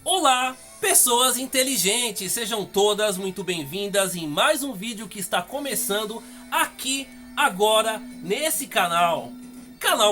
Olá, pessoas inteligentes, sejam todas muito bem-vindas em mais um vídeo que está começando aqui agora nesse canal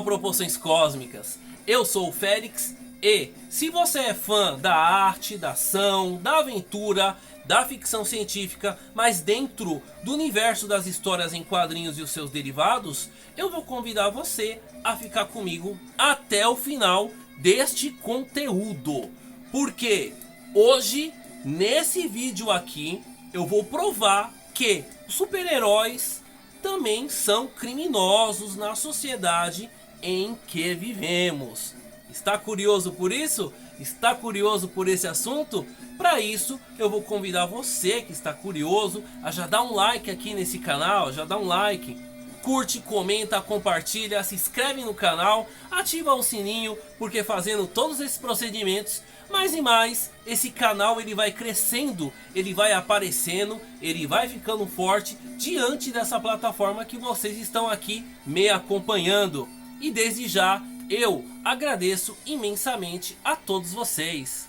Proporções Cósmicas. Eu sou o Félix e se você é fã da arte, da ação, da aventura, da ficção científica, mas dentro do universo das histórias em quadrinhos e os seus derivados, eu vou convidar você a ficar comigo até o final deste conteúdo. Porque hoje, nesse vídeo aqui, eu vou provar que os super-heróis também são criminosos na sociedade em que vivemos. Está curioso por isso? Está curioso por esse assunto? Para isso, eu vou convidar você que está curioso a já dar um like aqui nesse canal, já dá um like. Curte, comenta, compartilha, se inscreve no canal, ativa o sininho, porque fazendo todos esses procedimentos, mais e mais, esse canal ele vai crescendo, ele vai aparecendo, ele vai ficando forte diante dessa plataforma que vocês estão aqui me acompanhando. E desde já, eu agradeço imensamente a todos vocês.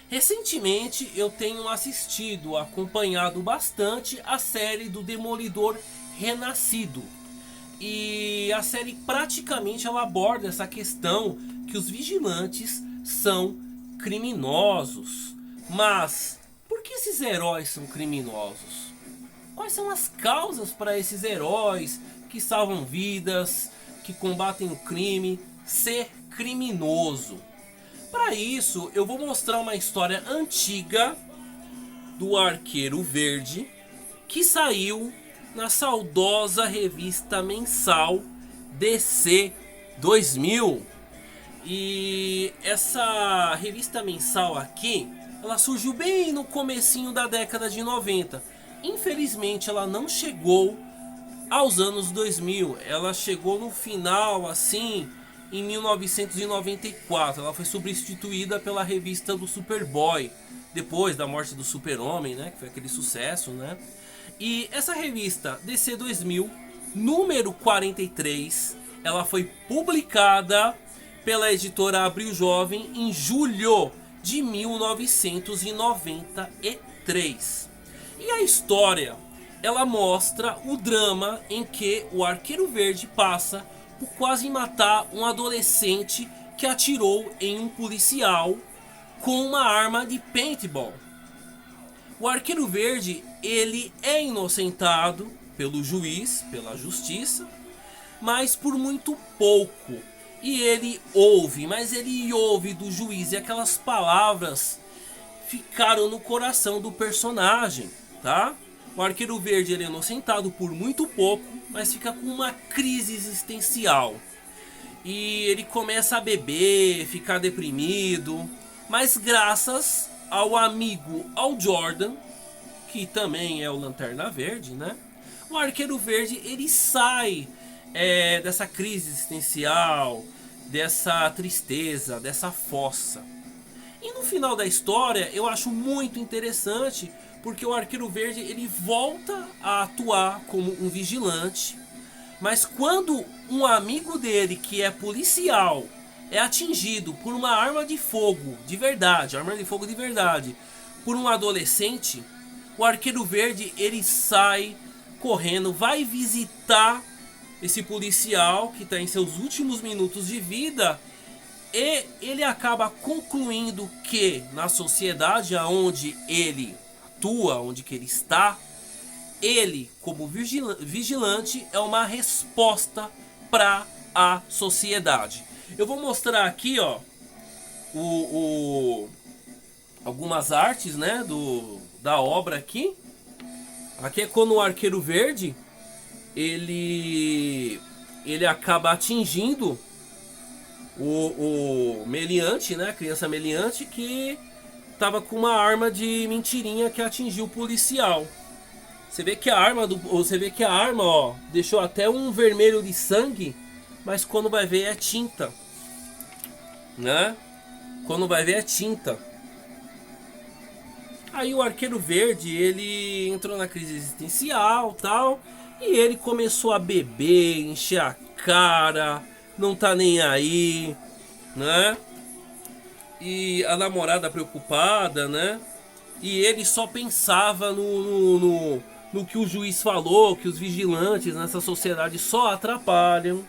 Recentemente eu tenho acompanhado bastante a série do Demolidor Renascido. E a série praticamente ela aborda essa questão que os vigilantes são criminosos. Mas por que esses heróis são criminosos? Quais são as causas para esses heróis que salvam vidas, que combatem o crime, ser criminoso? Para isso, eu vou mostrar uma história antiga do Arqueiro Verde que saiu na saudosa revista mensal DC 2000. E essa revista mensal aqui, ela surgiu bem no comecinho da década de 90. Infelizmente, ela não chegou aos anos 2000. Ela chegou no final, assim, em 1994. Ela foi substituída pela revista do Superboy, depois da morte do Super-Homem, né? Que foi aquele sucesso, né? E essa revista DC 2000, número 43, ela foi publicada pela editora Abril Jovem em julho de 1993. E a história, ela mostra o drama em que o Arqueiro Verde passa por quase matar um adolescente que atirou em um policial com uma arma de paintball. O Arqueiro Verde, ele é inocentado pelo juiz, pela justiça, mas por muito pouco. E ele ouve, mas ele ouve do juiz e aquelas palavras ficaram no coração do personagem, tá? O Arqueiro Verde ele é inocentado por muito pouco, mas fica com uma crise existencial. E ele começa a beber, ficar deprimido, mas graças ao amigo Hal Jordan, que também é o Lanterna Verde, né? O Arqueiro Verde ele sai dessa crise existencial, dessa tristeza, dessa fossa. E no final da história eu acho muito interessante, porque o Arqueiro Verde ele volta a atuar como um vigilante, mas quando um amigo dele que é policial é atingido por uma arma de fogo de verdade, por um adolescente, o Arqueiro Verde ele sai correndo, vai visitar esse policial que está em seus últimos minutos de vida, e ele acaba concluindo que na sociedade onde ele atua, onde que ele está, ele como vigilante é uma resposta para a sociedade. Eu vou mostrar aqui, ó, algumas artes, né, da obra aqui. Aqui é quando o Arqueiro Verde ele acaba atingindo o meliante, né, a criança meliante que tava com uma arma de mentirinha que atingiu o policial. Você vê que a arma, ó, deixou até um vermelho de sangue, mas quando vai ver é tinta, né? Quando vai ver é tinta. Aí o Arqueiro Verde, ele entrou na crise existencial, tal, e ele começou a beber, encher a cara, não tá nem aí, né? e a namorada preocupada, né? E ele só pensava no que o juiz falou, que os vigilantes nessa sociedade só atrapalham,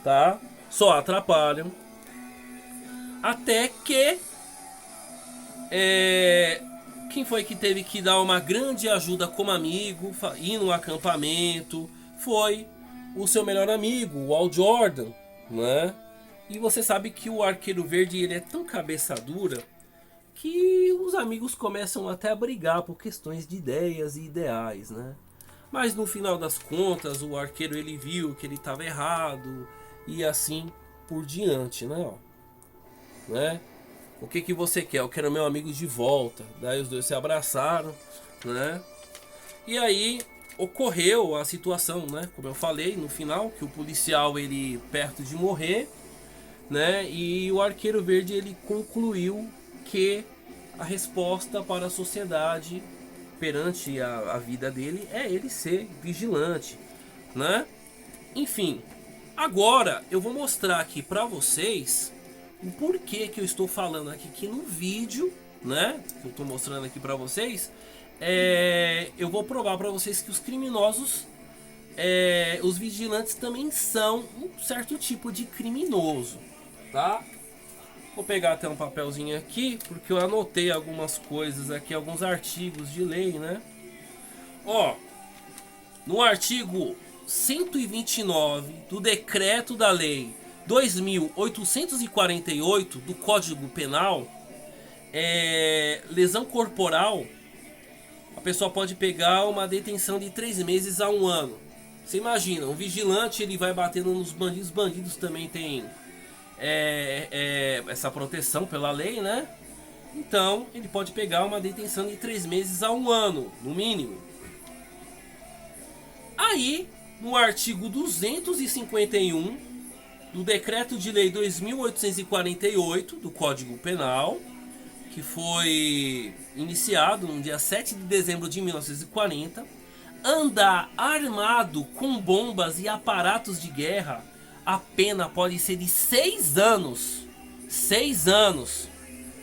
tá? Só atrapalham. Até que quem foi que teve que dar uma grande ajuda como amigo, ir no acampamento, foi o seu melhor amigo, o Hal Jordan, né? E você sabe que o Arqueiro Verde ele é tão cabeça dura que os amigos começam até a brigar por questões de ideias e ideais, né? Mas no final das contas, o arqueiro ele viu que ele estava errado e assim por diante, né? Né? O que você quer? Eu quero meu amigo de volta. Daí os dois se abraçaram, né? E aí ocorreu a situação, né? Como eu falei no final, que o policial ele perto de morrer, né? E o Arqueiro Verde ele concluiu que a resposta para a sociedade perante a vida dele é ele ser vigilante, né? Enfim, agora eu vou mostrar aqui para vocês o porquê que eu estou falando aqui no vídeo, né? Que eu estou mostrando aqui para vocês. Eu vou provar para vocês que os criminosos, os vigilantes também são um certo tipo de criminoso, tá? Vou pegar até um papelzinho aqui, porque eu anotei algumas coisas aqui, alguns artigos de lei, né? Ó, no artigo 129 do Decreto da Lei 2.848 do Código Penal, lesão corporal, a pessoa pode pegar uma detenção de 3 meses a 1 ano. Você imagina, um vigilante ele vai batendo nos bandidos, os bandidos também têm essa proteção pela lei, né? Então ele pode pegar uma detenção de 3 meses a 1 ano, no mínimo. Aí, no artigo 251 do Decreto de Lei 2.848 do Código Penal, que foi iniciado no dia 7 de dezembro de 1940, andar armado com bombas e aparatos de guerra, a pena pode ser de 6 anos. 6 anos.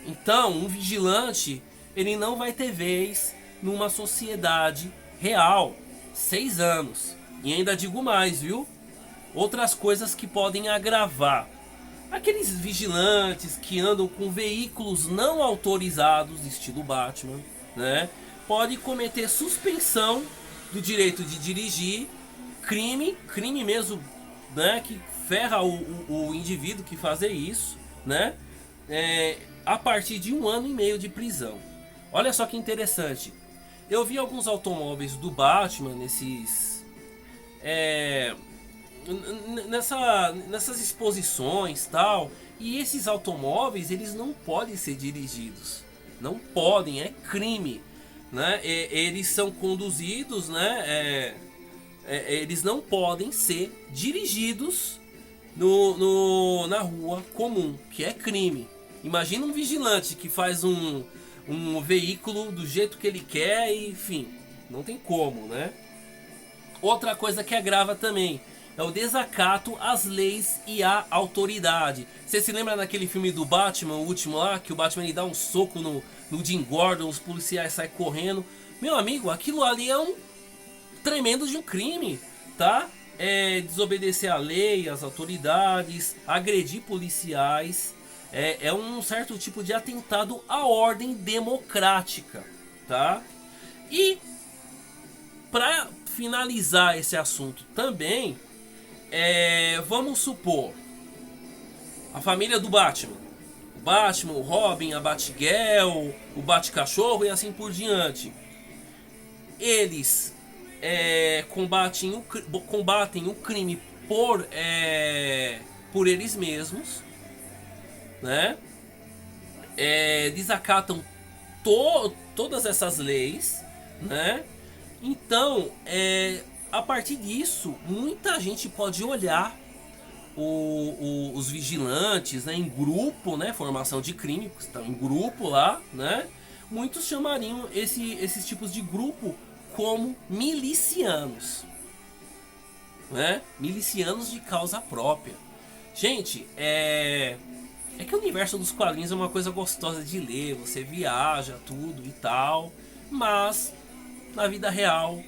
Então, um vigilante, ele não vai ter vez numa sociedade real. 6 anos. E ainda digo mais, viu? Outras coisas que podem agravar. Aqueles vigilantes que andam com veículos não autorizados, estilo Batman, né? Pode cometer suspensão do direito de dirigir, crime mesmo, né? Que ferra o indivíduo que fazer isso, né? A partir de 1 ano e meio de prisão. Olha só que interessante. Eu vi alguns automóveis do Batman nessas exposições tal, e esses automóveis eles não podem ser dirigidos, não podem, é crime, né? Eles são conduzidos, né? Eles não podem ser dirigidos na rua comum, que é crime. Imagina um vigilante que faz um veículo do jeito que ele quer, e, enfim, não tem como, né? Outra coisa que agrava também é o desacato às leis e à autoridade. Você se lembra daquele filme do Batman, o último lá, que o Batman ele dá um soco no Jim Gordon, os policiais saem correndo? Meu amigo, aquilo ali é um tremendo de um crime, tá? Desobedecer à lei, às autoridades, agredir policiais, é um certo tipo de atentado à ordem democrática, tá? E para finalizar esse assunto também, vamos supor a família do Batman, o Robin, a Batgirl, o Batcachorro e assim por diante. Eles combatem o crime por eles mesmos, né? Desacatam todas essas leis, né? Então, a partir disso, muita gente pode olhar os vigilantes, né, em grupo, né, formação de crime, estão em grupo lá, né? Muitos chamariam esses tipos de grupo como milicianos, né? Milicianos de causa própria. Gente, É que o universo dos quadrinhos é uma coisa gostosa de ler, você viaja, tudo e tal, mas na vida real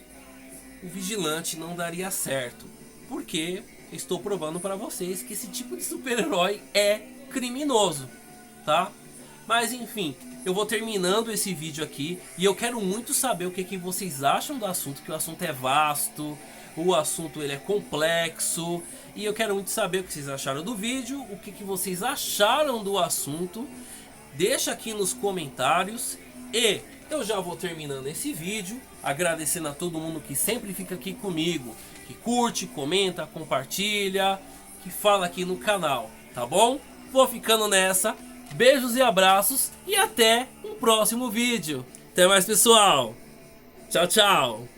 o Vigilante não daria certo, porque estou provando para vocês que esse tipo de super-herói é criminoso, tá? Mas enfim, eu vou terminando esse vídeo aqui e eu quero muito saber o que vocês acham do assunto, que o assunto é vasto, o assunto ele é complexo e eu quero muito saber o que vocês acharam do vídeo, o que vocês acharam do assunto. Deixa aqui nos comentários e eu já vou terminando esse vídeo, agradecendo a todo mundo que sempre fica aqui comigo, que curte, comenta, compartilha, que fala aqui no canal, tá bom? Vou ficando nessa, beijos e abraços e até um próximo vídeo. Até mais, pessoal. Tchau, tchau.